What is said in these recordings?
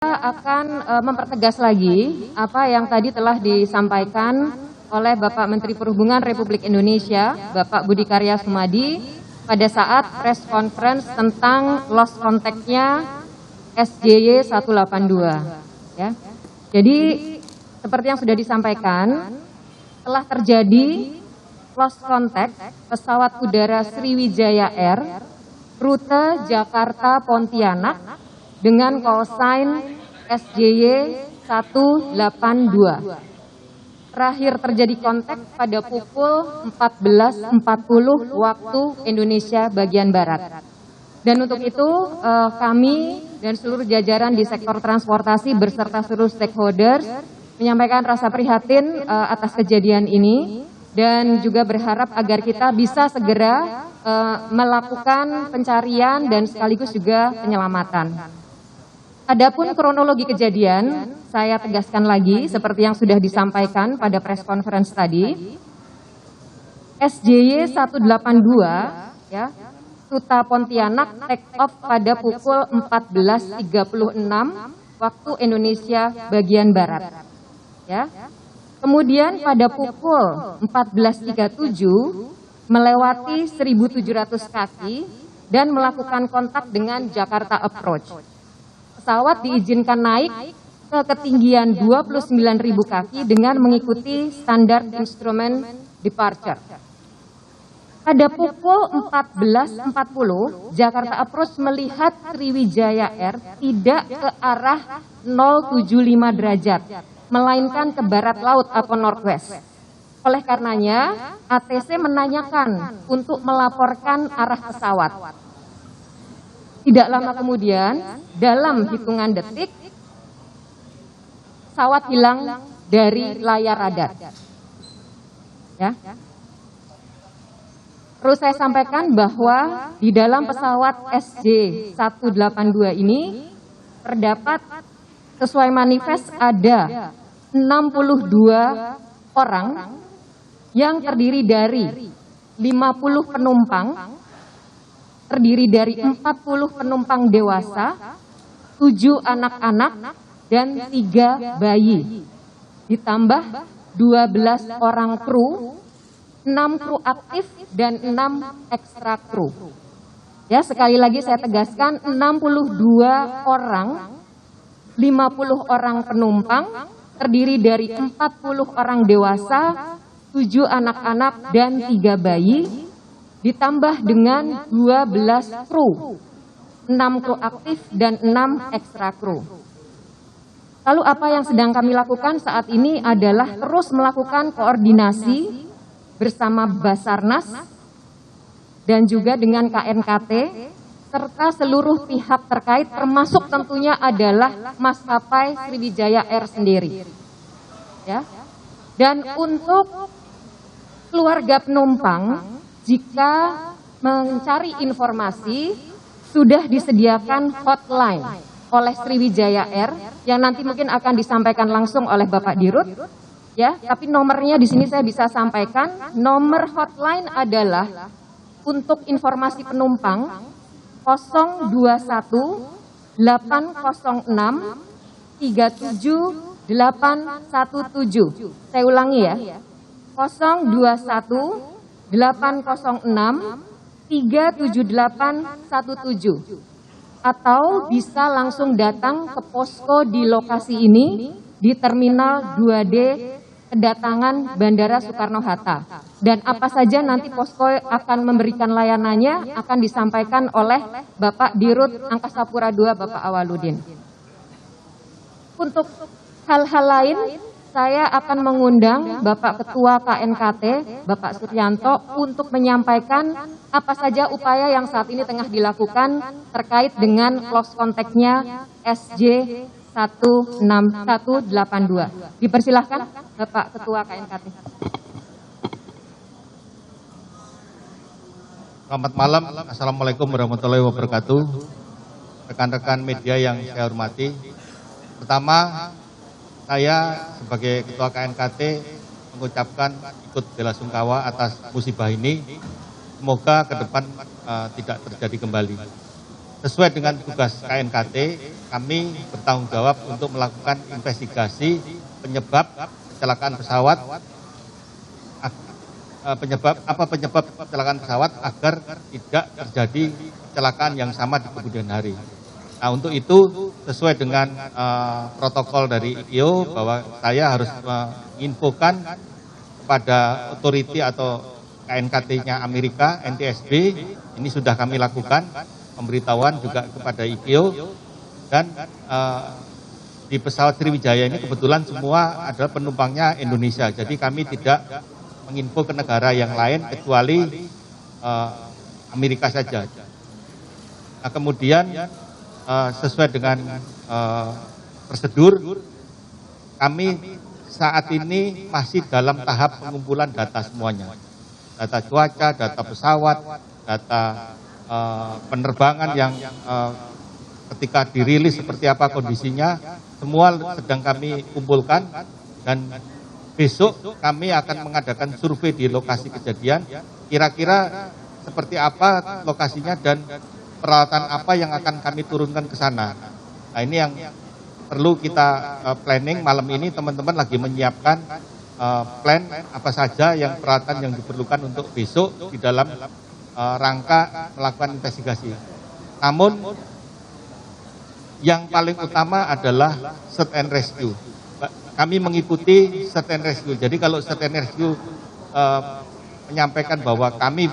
akan mempertegas lagi apa yang tadi telah disampaikan oleh Bapak Menteri Perhubungan Republik Indonesia, Bapak Budi Karya Sumadi, pada saat press conference tentang lost contact-nya SJY 182. Ya. Jadi seperti yang sudah disampaikan, telah terjadi lost contact pesawat udara Sriwijaya Air rute Jakarta Pontianak dengan call sign SJY 182. Terakhir terjadi kontak pada pukul 14.40 waktu Indonesia bagian Barat. Dan untuk itu kami dan seluruh jajaran di sektor transportasi beserta seluruh stakeholders menyampaikan rasa prihatin atas kejadian ini dan juga berharap agar kita bisa segera melakukan pencarian dan sekaligus juga penyelamatan. Adapun kronologi kejadian, saya tegaskan lagi seperti yang sudah disampaikan pada press conference tadi. SJY 182 ya, rute Pontianak take off pada pukul 14.36 waktu Indonesia bagian Barat. Ya. Kemudian pada pukul 14.37 melewati 1.700 kaki dan melakukan kontak dengan Jakarta Approach. Pesawat diizinkan naik ke ketinggian 29.000 kaki dengan mengikuti standar instrument departure. Pada pukul 14.40, Jakarta Approach melihat Sriwijaya Air tidak ke arah 075 derajat, melainkan ke barat laut atau northwest. Oleh karenanya, ATC menanyakan untuk melaporkan arah pesawat. Tidak lama kemudian, dalam hitungan detik, pesawat hilang dari layar radar. Ya. Perlu saya sampaikan bahwa di dalam pesawat SJ182 ini terdapat sesuai manifest ada 62 orang yang terdiri dari 50 penumpang, terdiri dari 40 penumpang dewasa, 7 anak-anak, dan 3 bayi. Ditambah 12 orang kru, 6 kru aktif, dan 6 ekstra kru. Ya, sekali lagi saya tegaskan, 62 orang, 50 orang penumpang, terdiri dari 40 orang dewasa, 7 anak-anak, dan 3 bayi, ditambah dengan 12 kru, 6 kru aktif dan 6 ekstra kru. Lalu apa yang sedang kami lakukan saat ini adalah terus melakukan koordinasi bersama Basarnas dan juga dengan KNKT serta seluruh pihak terkait termasuk tentunya adalah maskapai Sriwijaya Air sendiri. Ya. Dan untuk keluarga penumpang, jika mencari informasi, sudah disediakan hotline oleh Sriwijaya Air yang nanti mungkin akan disampaikan langsung oleh Bapak Dirut. Ya, tapi nomornya di sini saya bisa sampaikan. Nomor hotline adalah untuk informasi penumpang 021 806 37817. Saya ulangi ya. 021 806 37817 atau bisa langsung datang ke posko di lokasi ini di Terminal 2D kedatangan Bandara Soekarno-Hatta. Dan apa saja nanti posko akan memberikan layanannya akan disampaikan oleh Bapak Dirut Angkasa Pura II Bapak Awaludin. Untuk hal-hal lain, saya akan mengundang Bapak Ketua KNKT, Bapak Suryanto, untuk menyampaikan apa saja upaya yang saat ini tengah dilakukan terkait dengan lost contact-nya SJ182. Dipersilahkan Bapak Ketua KNKT. Selamat malam, Assalamualaikum warahmatullahi wabarakatuh. Rekan-rekan media yang saya hormati. Pertama, saya sebagai Ketua KNKT mengucapkan ikut bela sungkawa atas musibah ini. Semoga ke depan tidak terjadi kembali. sesuai dengan tugas KNKT, kami bertanggung jawab untuk melakukan investigasi penyebab kecelakaan pesawat, penyebab kecelakaan pesawat agar tidak terjadi kecelakaan yang sama di kemudian hari. Nah, untuk itu sesuai dengan protokol dari IKIO bahwa saya harus menginfokan kepada otoriti atau KNKT-nya Amerika, NTSB, ini sudah kami lakukan, pemberitahuan juga kepada IKIO, dan di pesawat Sriwijaya ini kebetulan semua adalah penumpangnya Indonesia, jadi kami tidak menginfo ke negara yang lain kecuali Amerika saja. Nah, kemudian sesuai dengan prosedur, kami saat ini masih dalam tahap pengumpulan data semuanya. Data cuaca, data pesawat, data penerbangan yang ketika dirilis seperti apa kondisinya, semua sedang kami kumpulkan, dan besok kami akan mengadakan survei di lokasi kejadian, kira-kira seperti apa lokasinya dan peralatan apa yang akan kami turunkan ke sana. Nah, ini yang perlu kita planning malam ini, teman-teman lagi menyiapkan plan apa saja yang peralatan yang diperlukan untuk besok di dalam rangka melakukan investigasi. Namun yang paling utama adalah search and rescue. Kami mengikuti search and rescue. Jadi kalau search and rescue menyampaikan bahwa kami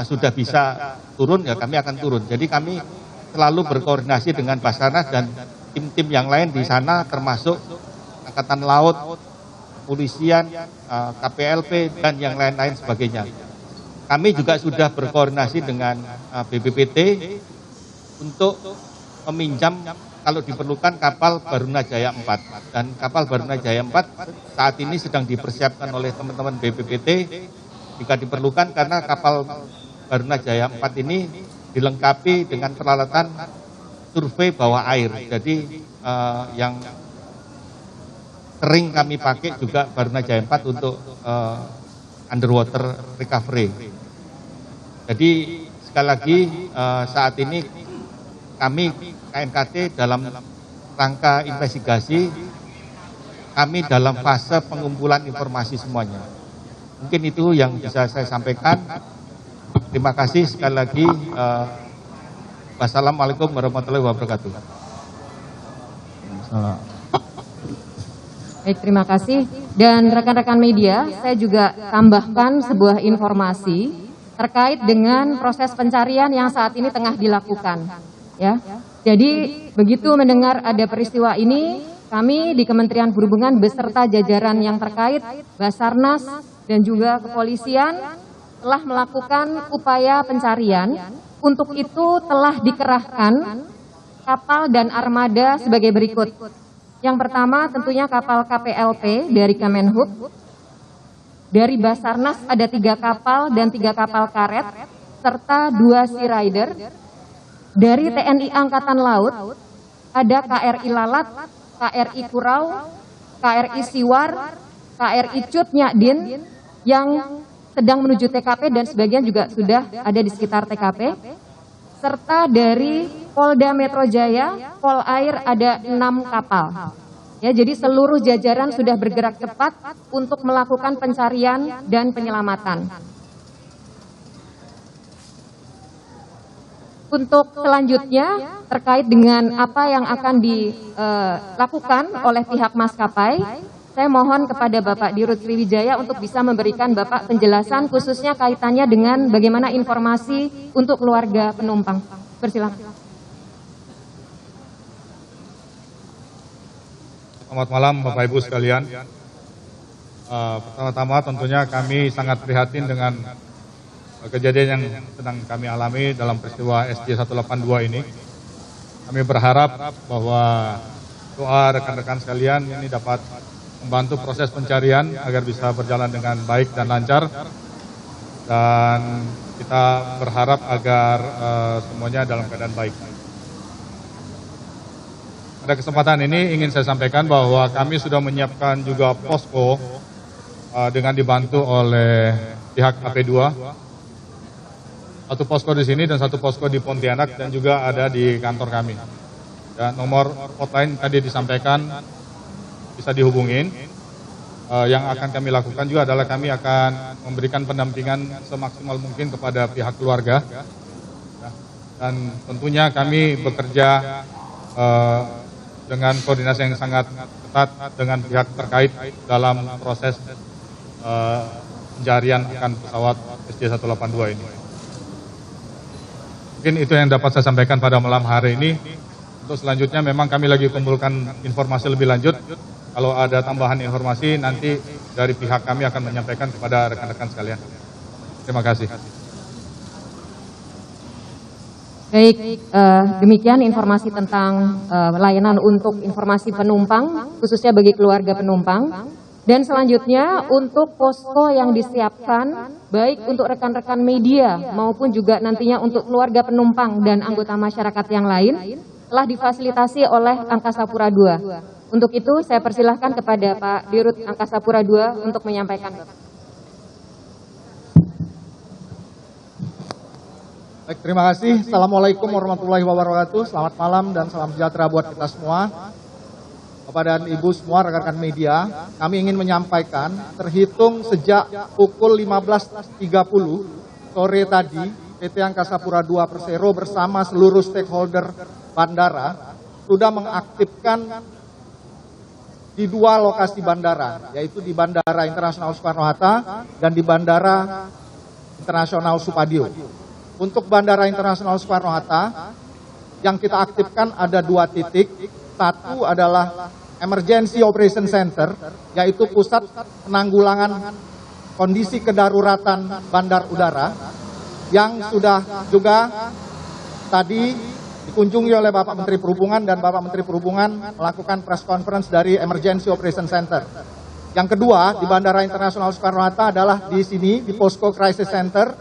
sudah bisa turun, ya kami akan turun. Jadi kami selalu berkoordinasi dengan Basarnas dan tim-tim yang lain di sana, termasuk Angkatan Laut, Kepolisian, KPLP, dan yang lain-lain sebagainya. Kami juga sudah berkoordinasi dengan BPPT untuk meminjam kalau diperlukan kapal Barunajaya 4. Dan kapal Barunajaya 4 saat ini sedang dipersiapkan oleh teman-teman BPPT jika diperlukan, karena kapal Barunajaya 4 ini dilengkapi dengan peralatan survei bawah air. Jadi yang sering kami pakai juga Barunajaya 4 untuk underwater recovery. Jadi sekali lagi saat ini kami KNKT dalam rangka investigasi, kami dalam fase pengumpulan informasi semuanya. Mungkin itu yang bisa saya sampaikan. Terima kasih sekali lagi. Wassalamualaikum warahmatullahi wabarakatuh. Baik, terima kasih. Dan rekan-rekan media, saya juga tambahkan sebuah informasi terkait dengan proses pencarian yang saat ini tengah dilakukan. Ya, jadi begitu mendengar ada peristiwa ini, kami di Kementerian Perhubungan beserta jajaran yang terkait, Basarnas dan juga kepolisian telah melakukan upaya pencarian. Untuk itu telah dikerahkan kapal dan armada sebagai berikut. Yang pertama tentunya kapal KPLP dari Kemenhub. Dari Basarnas ada 3 kapal dan 3 kapal karet serta 2 Sea Rider. Dari TNI Angkatan Laut ada KRI Lalat, KRI Kurau, KRI Siwar, KRI Cut Nyadin yang sedang menuju TKP dan sebagian juga sudah ada di sekitar TKP. Serta dari Polda Metro Jaya, Polair ada 6 kapal. Ya, jadi seluruh jajaran sudah bergerak cepat untuk melakukan pencarian dan penyelamatan. Untuk selanjutnya terkait dengan apa yang akan dilakukan oleh pihak maskapai, saya mohon kepada Bapak Dirut Sriwijaya untuk bisa memberikan Bapak penjelasan khususnya kaitannya dengan bagaimana informasi untuk keluarga penumpang. Persilakan. Selamat malam Bapak Ibu sekalian. Pertama-tama tentunya kami sangat prihatin dengan kejadian yang sedang kami alami dalam peristiwa SJ182 ini. Kami berharap bahwa doa rekan-rekan sekalian ini dapat membantu proses pencarian agar bisa berjalan dengan baik dan lancar. Dan kita berharap agar semuanya dalam keadaan baik. Pada kesempatan ini ingin saya sampaikan bahwa kami sudah menyiapkan juga posko dengan dibantu oleh pihak AP2 Satu posko di sini dan satu posko di Pontianak dan juga ada di kantor kami. Ya, nomor hotline tadi disampaikan bisa dihubungin. Yang akan kami lakukan juga adalah kami akan memberikan pendampingan semaksimal mungkin kepada pihak keluarga. Ya, dan tentunya kami bekerja dengan koordinasi yang sangat ketat dengan pihak terkait dalam proses pencarian akan pesawat SJ182 ini. Mungkin itu yang dapat saya sampaikan pada malam hari ini. Untuk selanjutnya memang kami lagi kumpulkan informasi lebih lanjut. Kalau ada tambahan informasi nanti dari pihak kami akan menyampaikan kepada rekan-rekan sekalian. Terima kasih. Baik, demikian informasi tentang layanan untuk informasi penumpang, khususnya bagi keluarga penumpang. Dan selanjutnya untuk posko yang disiapkan, baik untuk rekan-rekan media maupun juga nantinya untuk keluarga penumpang dan anggota masyarakat yang lain, telah difasilitasi oleh Angkasa Pura II. Untuk itu saya persilahkan kepada Pak Dirut Angkasa Pura II untuk menyampaikan. Baik, terima kasih. Assalamualaikum warahmatullahi wabarakatuh. Selamat malam dan salam sejahtera buat kita semua. Bapak dan Ibu semua, rekan-rekan media, kami ingin menyampaikan terhitung sejak pukul 15.30 sore tadi, PT Angkasa Pura II Persero bersama seluruh stakeholder bandara sudah mengaktifkan di dua lokasi bandara, yaitu di Bandara Internasional Soekarno-Hatta dan di Bandara Internasional Supadio. Untuk Bandara Internasional Soekarno-Hatta, yang kita aktifkan ada dua titik. Satu adalah Emergency Operation Center, yaitu pusat penanggulangan kondisi kedaruratan bandar udara, yang sudah juga tadi dikunjungi oleh Bapak Menteri Perhubungan dan Bapak Menteri Perhubungan melakukan press conference dari Emergency Operation Center. Yang kedua, di Bandara Internasional Soekarno-Hatta adalah di sini, di Posko Crisis Center,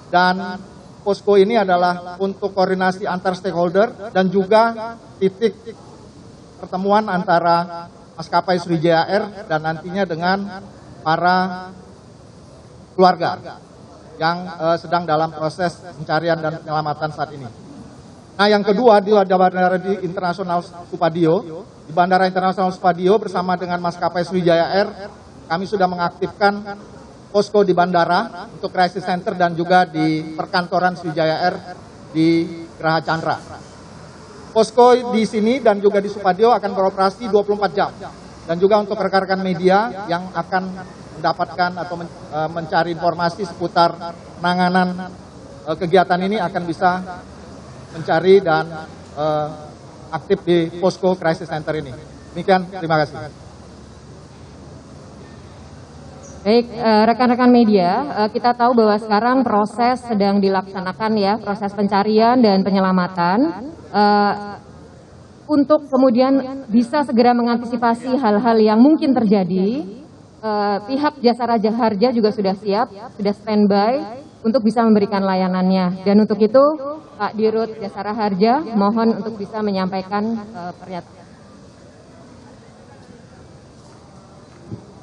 dan posko ini adalah untuk koordinasi antar stakeholder dan juga titik pertemuan antara maskapai Sriwijaya Air dan nantinya dengan para keluarga yang sedang dalam proses pencarian dan penyelamatan saat ini. Nah, yang kedua di Bandara Internasional Supadio, di Bandara Internasional Supadio bersama dengan maskapai Sriwijaya Air, kami sudah mengaktifkan posko di bandara untuk crisis center dan juga di perkantoran Sriwijaya Air di Geraha Chandra. Posko di sini dan juga di Supadio akan beroperasi 24 jam. Dan juga untuk rekan-rekan media yang akan mendapatkan atau mencari informasi seputar penanganan kegiatan ini akan bisa mencari dan aktif di Posko Crisis Center ini. Demikian, terima kasih. Baik, rekan-rekan media, kita tahu bahwa sekarang proses sedang dilaksanakan ya, proses pencarian dan penyelamatan. Untuk kemudian bisa segera mengantisipasi hal-hal yang mungkin terjadi, pihak Jasa Raja Harja juga sudah siap, sudah standby untuk bisa memberikan layanannya. Dan untuk itu, Pak Dirut Jasa Raja Harja mohon untuk bisa menyampaikan pernyataan.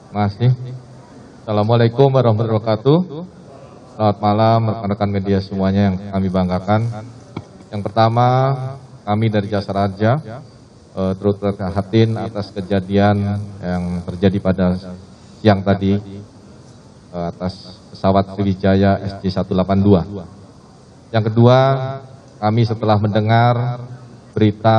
Masih. Assalamualaikum warahmatullahi wabarakatuh. Selamat malam rekan-rekan media semuanya yang kami banggakan. Yang pertama, kami dari Jasa Raja turut prihatin atas kejadian yang terjadi pada siang tadi atas pesawat Sriwijaya SJ182. Yang kedua, kami setelah mendengar berita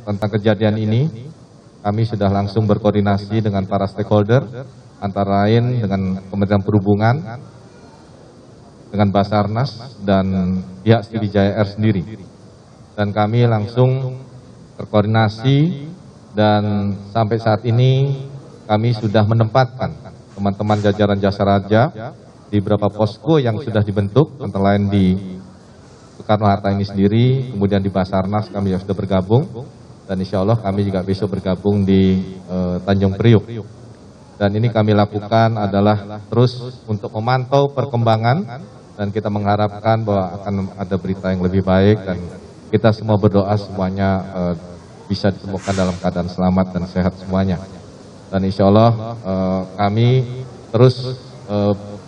tentang kejadian ini, kami sudah langsung berkoordinasi dengan para stakeholder, antara lain dengan Kementerian Perhubungan, dengan Basarnas, dan pihak Sriwijaya Air sendiri. Dan kami langsung terkoordinasi dan sampai saat ini kami sudah menempatkan teman-teman jajaran Jasa Raja di beberapa posko yang sudah dibentuk, antara lain di Soekarno-Hatta ini sendiri, kemudian di Basarnas kami sudah bergabung, dan insya Allah kami juga besok bergabung di Tanjung Priuk. Dan ini kami lakukan adalah terus untuk memantau perkembangan, dan kita mengharapkan bahwa akan ada berita yang lebih baik, dan kita semua berdoa semuanya bisa ditemukan dalam keadaan selamat dan sehat semuanya. Dan insya Allah kami terus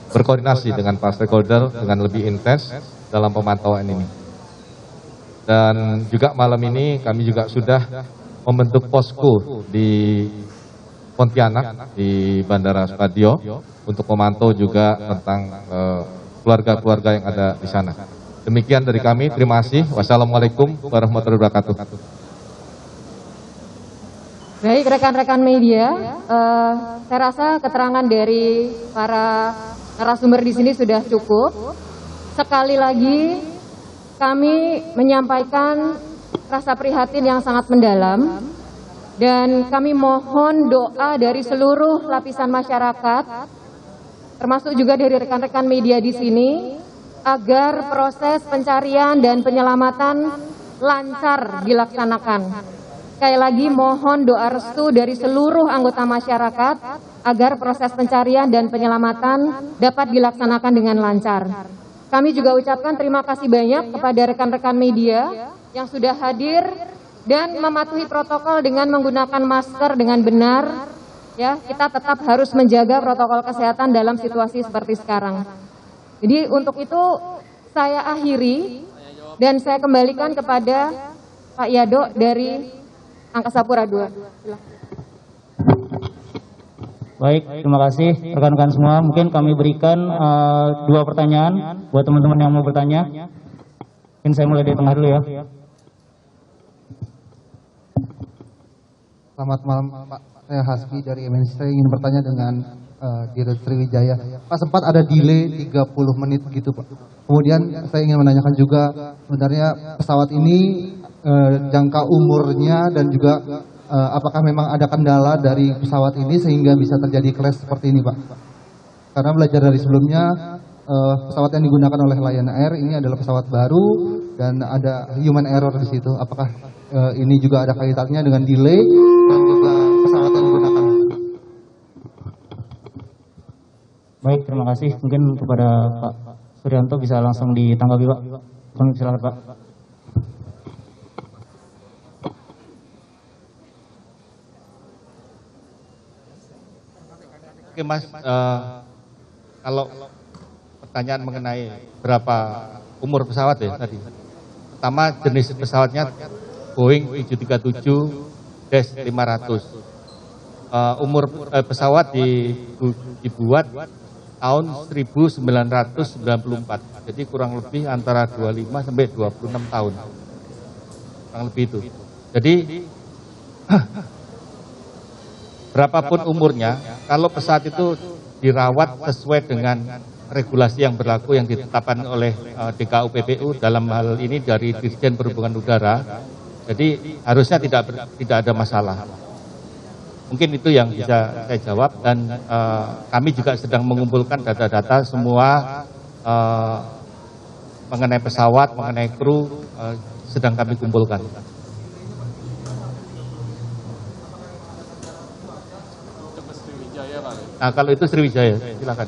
berkoordinasi dengan para stakeholder dengan lebih intens dalam pemantauan ini. Dan juga malam ini kami juga sudah membentuk posko di Pontianak di Bandara Spadio untuk memantau juga tentang keluarga-keluarga yang ada di sana. Demikian dari kami, terima kasih. Wassalamualaikum warahmatullahi wabarakatuh. Baik rekan-rekan media, saya rasa keterangan dari para narasumber di sini sudah cukup. Sekali lagi kami menyampaikan rasa prihatin yang sangat mendalam dan kami mohon doa dari seluruh lapisan masyarakat, termasuk juga dari rekan-rekan media di sini, agar proses pencarian dan penyelamatan lancar dilaksanakan. Sekali lagi mohon doa restu dari seluruh anggota masyarakat agar proses pencarian dan penyelamatan dapat dilaksanakan dengan lancar. Kami juga ucapkan terima kasih banyak kepada rekan-rekan media yang sudah hadir dan mematuhi protokol dengan menggunakan masker dengan benar. Ya, kita tetap harus menjaga protokol kesehatan dalam situasi seperti sekarang. Jadi untuk itu saya akhiri dan saya kembalikan kepada Pak Yado dari Angkasa Pura II. Baik, terima kasih rekan-rekan semua. Mungkin kami berikan 2 pertanyaan buat teman-teman yang mau bertanya. Mungkin saya mulai dari tengah dulu ya. Selamat malam Pak, saya Hasbi dari MNC. Saya ingin bertanya dengan Dirut Sriwijaya. Pak, sempat ada delay 30 menit begitu Pak. Kemudian saya ingin menanyakan juga sebenarnya pesawat ini jangka umurnya dan juga apakah memang ada kendala dari pesawat ini sehingga bisa terjadi crash seperti ini Pak. Karena belajar dari sebelumnya pesawat yang digunakan oleh Lion Air ini adalah pesawat baru dan ada human error di situ. Apakah ini juga ada kaitannya dengan delay dan juga pesawat yang digunakan? Baik, terima kasih. Mungkin kepada Pak Suryanto bisa langsung ditanggapi Pak. Kami silakan Pak. Oke Mas, kalau pertanyaan mengenai berapa umur pesawat ya tadi. Pertama jenis pesawatnya Boeing 737-500. Umur pesawat dibuat tahun 1994. Jadi kurang lebih antara 25 sampai 26 tahun. Kurang lebih itu. Jadi berapapun umurnya, kalau pesawat itu dirawat sesuai dengan regulasi yang berlaku yang ditetapkan oleh DKUPPU dalam hal ini dari Dirjen Perhubungan Udara, jadi harusnya tidak ada masalah. Mungkin itu yang bisa saya jawab dan kami juga sedang mengumpulkan data-data semua mengenai pesawat, mengenai kru sedang kami kumpulkan. Nah, kalau itu Sriwijaya, silakan.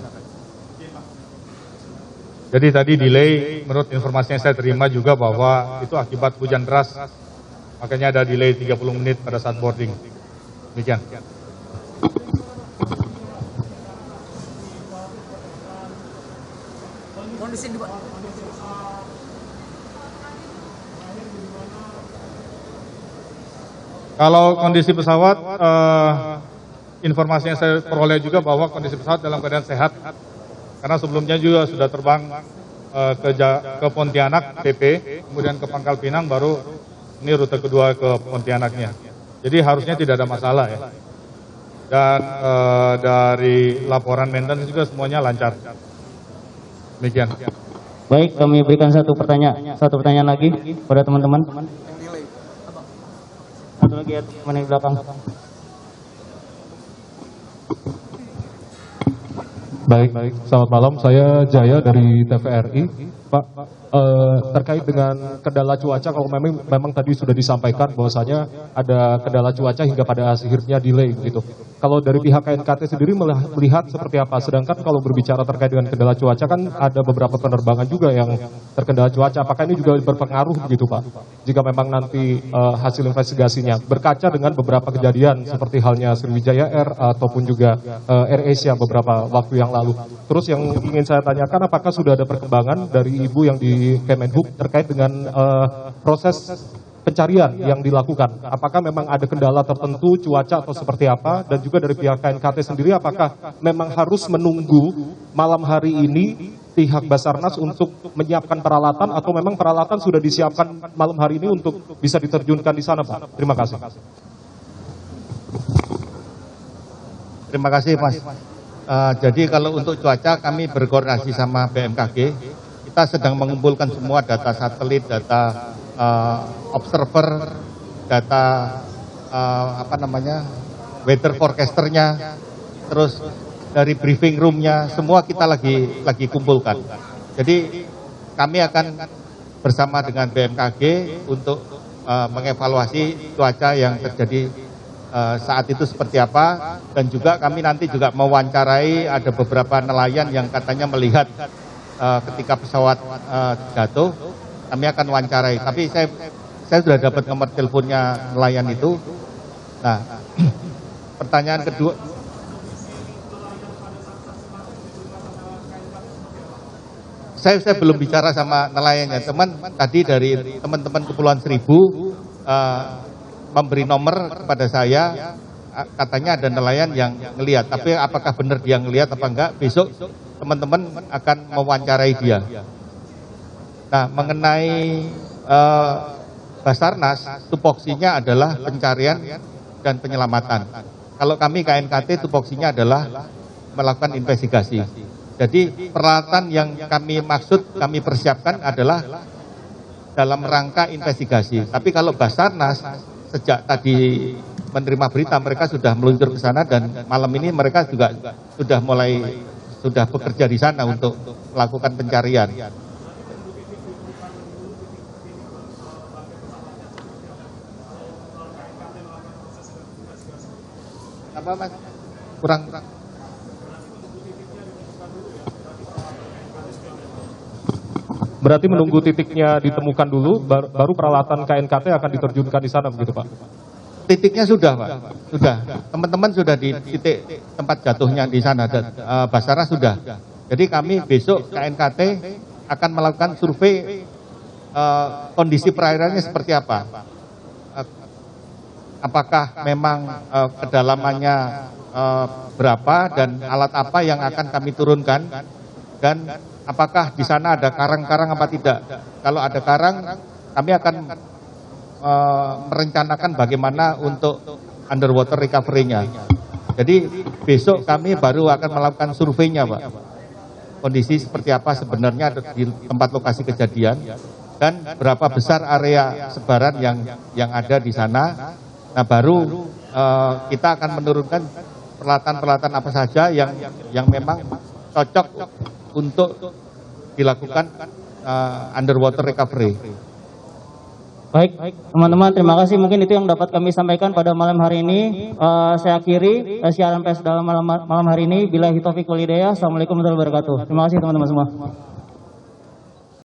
Jadi tadi delay, menurut informasi yang saya terima juga bahwa itu akibat hujan deras, makanya ada delay 30 menit pada saat boarding. Demikian. Kalau kondisi pesawat, informasi yang saya peroleh juga bahwa kondisi pesawat dalam keadaan sehat. Karena sebelumnya juga sudah terbang ke Pontianak, TP, kemudian ke Pangkal Pinang, baru ini rute kedua ke Pontianaknya. Jadi harusnya tidak ada masalah ya. Dan dari laporan maintenance juga semuanya lancar. Demikian. Baik, kami berikan satu pertanyaan lagi pada teman-teman. Satu lagi ya, teman di belakang. Baik, selamat malam. Saya Jaya dari TVRI. Pak, terkait dengan kendala cuaca, kalau memang tadi sudah disampaikan bahwasanya ada kendala cuaca hingga pada akhirnya delay gitu. Kalau dari pihak KNKT sendiri melihat seperti apa? Sedangkan kalau berbicara terkait dengan kendala cuaca kan ada beberapa penerbangan juga yang terkendala cuaca. Apakah ini juga berpengaruh begitu Pak? Jika memang nanti hasil investigasinya berkaca dengan beberapa kejadian seperti halnya Sriwijaya Air ataupun juga AirAsia beberapa waktu yang lalu. Terus yang ingin saya tanyakan, apakah sudah ada perkembangan dari Ibu yang di dari Kemenhub terkait dengan proses pencarian yang dilakukan. Apakah memang ada kendala tertentu, cuaca atau seperti apa? Dan juga dari pihak KNKT sendiri, apakah memang harus menunggu malam hari ini pihak Basarnas untuk menyiapkan peralatan atau memang peralatan sudah disiapkan malam hari ini untuk bisa diterjunkan di sana, Pak? Terima kasih. Terima kasih, Mas. Jadi kalau untuk cuaca kami berkoordinasi sama BMKG, kita sedang mengumpulkan semua data satelit, data observer, data weather forecasternya, terus dari briefing roomnya, semua kita lagi kumpulkan. Jadi kami akan bersama dengan BMKG untuk mengevaluasi cuaca yang terjadi saat itu seperti apa, dan juga kami nanti juga mewawancarai ada beberapa nelayan yang katanya melihat ketika pesawat jatuh, kami akan wawancarai. Tapi saya sudah dapat nomor teleponnya nelayan itu. Nah, pertanyaan kedua, saya belum bicara sama nelayannya, teman tadi dari teman-teman Kepulauan Seribu memberi nomor kepada saya, katanya ada nelayan yang ngelihat, tapi apakah benar dia ngelihat apa enggak, besok teman-teman akan mewawancarai dia. Nah, mengenai Basarnas, tupoksinya adalah pencarian dan penyelamatan. Kalau kami KNKT, tupoksinya adalah melakukan investigasi. Jadi peralatan yang kami maksud, kami persiapkan adalah dalam rangka investigasi. Tapi kalau Basarnas, sejak tadi menerima berita, mereka sudah meluncur ke sana dan malam ini mereka juga sudah bekerja di sana untuk melakukan pencarian. Apa, Mas? Kurang. Berarti menunggu titiknya ditemukan dulu, baru peralatan KNKT akan diterjunkan di sana, begitu Pak? Titiknya sudah, Pak. Sudah. Teman-teman sudah di titik tempat jatuhnya di sana, dan Basarnas sudah. Jadi kami besok KNKT akan melakukan survei kondisi perairannya seperti apa. Apakah memang kedalamannya berapa dan alat apa yang akan kami turunkan, dan apakah di sana ada karang-karang apa tidak. Kalau ada karang, kami akan merencanakan bagaimana untuk underwater recovery-nya. Jadi besok kami baru akan melakukan surveinya, Pak. Kondisi seperti apa sebenarnya di tempat lokasi kejadian dan berapa besar area sebaran yang ada di sana. Nah, baru kita akan menurunkan peralatan-peralatan apa saja yang memang cocok untuk dilakukan underwater recovery. Baik, teman-teman, terima kasih. Mungkin itu yang dapat kami sampaikan pada malam hari ini. Saya akhiri siaran pers dalam malam hari ini. Billahi taufiq wal hidayah. Assalamualaikum warahmatullahi wabarakatuh. Terima kasih teman-teman semua.